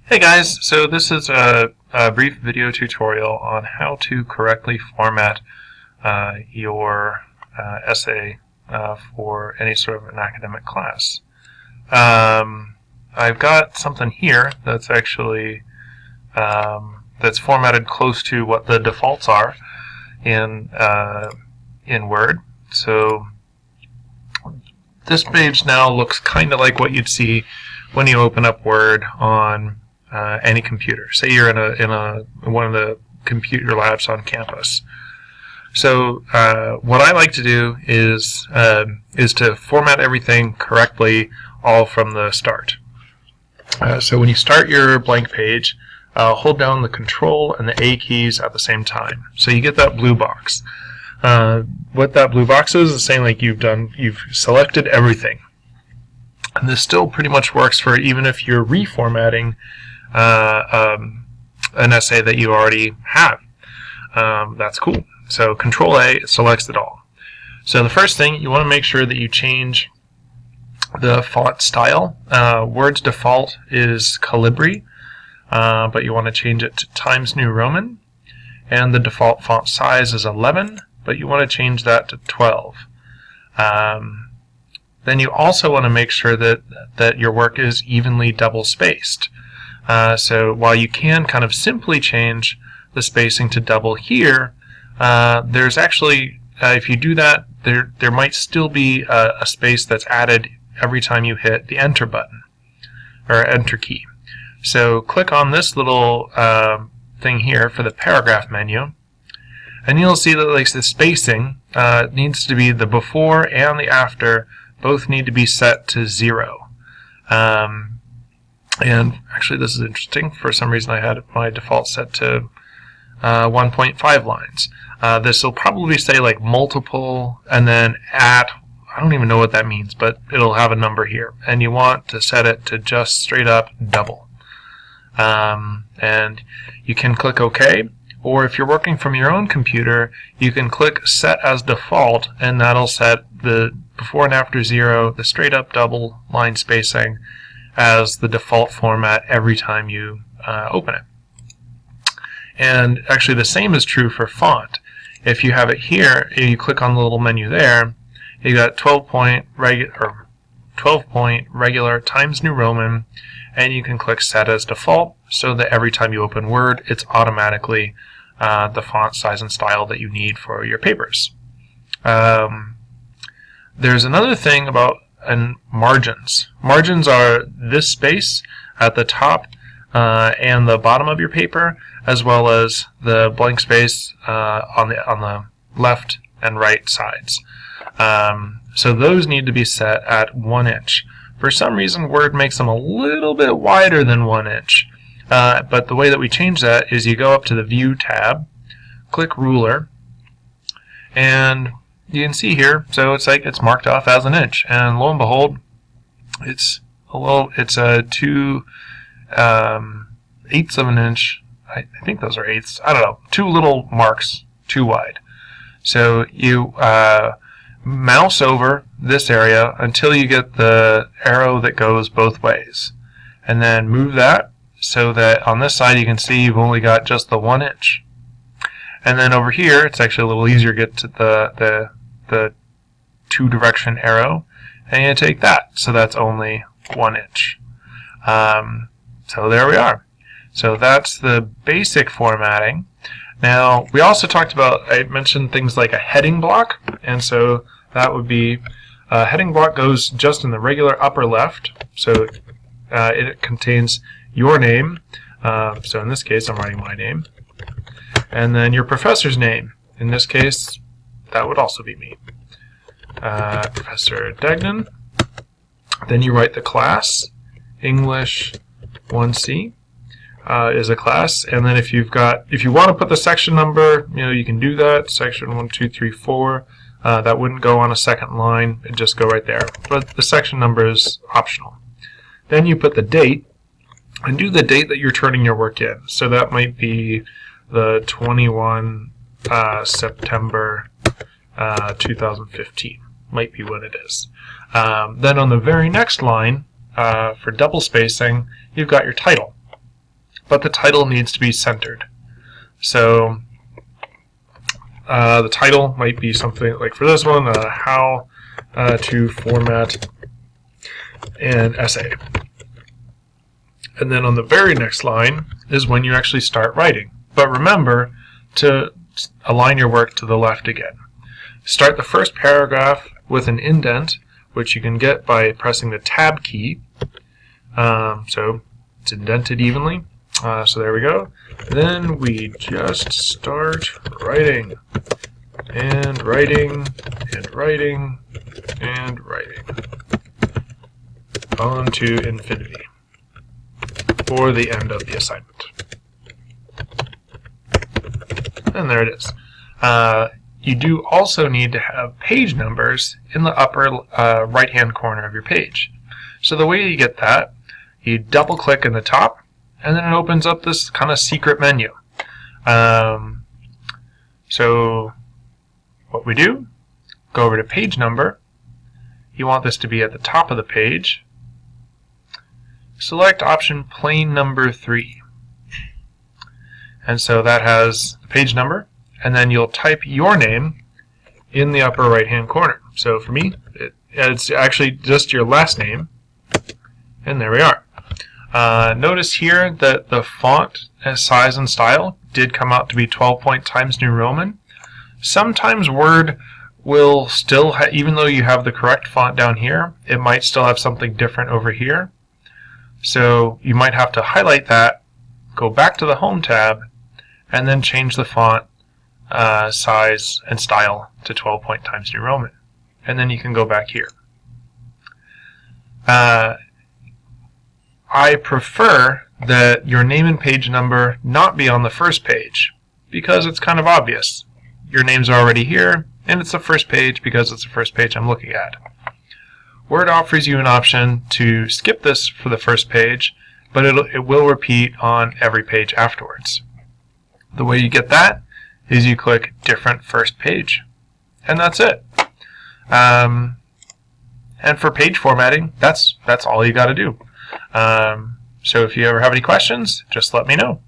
Hey guys, so this is a brief video tutorial on how to correctly format your essay for any sort of an academic class. I've got something here that's actually that's formatted close to what the defaults are in Word. So this page now looks kind of like what you'd see when you open up Word on any computer. Say you're in one of the computer labs on campus. So what I like to do is to format everything correctly all from the start. So when you start your blank page, hold down the Control and the A keys at the same time. So you get that blue box. What that blue box is saying like you've selected everything. And this still pretty much works for even if you're reformatting an essay that you already have. That's cool. So Control A selects it all. So the first thing, you want to make sure that you change the font style. Word's default is Calibri, but you want to change it to Times New Roman. And the default font size is 11, but you want to change that to 12. Then you also want to make sure that your work is evenly double spaced. So while you can kind of simply change the spacing to double here, there's actually, if you do that, there might still be a space that's added every time you hit the Enter button, or Enter key. So click on this little thing here for the paragraph menu, and you'll see that like the spacing needs to be the before and the after both need to be set to 0. And actually this is interesting. For some reason I had my default set to 1.5 lines. This will probably say like multiple and then at, I don't even know what that means, but it'll have a number here. And you want to set it to just straight up double. And you can click OK, or if you're working from your own computer, you can click Set as Default, and that'll set the before and after 0, the straight up double line spacing, as the default format every time you open it. And actually the same is true for font. If you have it here, you click on the little menu there, you got 12-point regular Times New Roman, and you can click Set as Default so that every time you open Word, it's automatically the font size and style that you need for your papers. There's another thing about margins. Margins are this space at the top and the bottom of your paper, as well as the blank space on the left and right sides. So those need to be set at 1 inch. For some reason, Word makes them a little bit wider than 1 inch. But the way that we change that is you go up to the View tab, click Ruler, and you can see here, so it's like it's marked off as 1 inch, and lo and behold, it's a 2 eighths of an inch. I think those are eighths. I don't know. 2 little marks too wide. So you mouse over this area until you get the arrow that goes both ways, and then move that so that on this side you can see you've only got just the 1 inch. And then over here, it's actually a little easier to get to the 2-direction arrow, and you take that, so that's only 1 inch. So there we are. So that's the basic formatting. Now, we also talked about, I mentioned things like a heading block, and so that would be, a heading block goes just in the regular upper left, so it contains your name, so in this case I'm writing my name, and then your professor's name. In this case, that would also be me, Professor Degnan. Then you write the class. English 1C is a class, and then if you want to put the section number, you can do that. Section 1, 2, 3, 4. That wouldn't go on a second line; it'd just go right there. But the section number is optional. Then you put the date, and do the date that you're turning your work in. So that might be the 21 September 2015. Might be what it is. Then on the very next line, for double spacing, you've got your title. but the title needs to be centered. So the title might be something like, for this one, how to format an essay. And then on the very next line is when you actually start writing. But remember to align your work to the left again. Start the first paragraph with an indent, which you can get by pressing the Tab key. So it's indented evenly. So there we go. Then we just start writing, and writing, and writing, and writing, on to infinity, for the end of the assignment. And there it is. You do also need to have page numbers in the upper right-hand corner of your page. So the way you get that, you double-click in the top, and then it opens up this kind of secret menu. So what we do, go over to page number. You want this to be at the top of the page. Select option plain number 3. And so that has the page number, and then you'll type your name in the upper right hand corner. So for me, it's actually just your last name, and there we are. Notice here that the font size and style did come out to be 12-point Times New Roman. Sometimes Word will still, even though you have the correct font down here, it might still have something different over here. So you might have to highlight that, go back to the Home tab, and then change the font size and style to 12-point Times New Roman. And then you can go back here. I prefer that your name and page number not be on the first page, because it's kind of obvious. Your name's already here, and it's the first page because it's the first page I'm looking at. Word offers you an option to skip this for the first page, but it will repeat on every page afterwards. The way you get that is you click Different First Page, and that's it. And for page formatting, that's all you got to do. So if you ever have any questions, just let me know.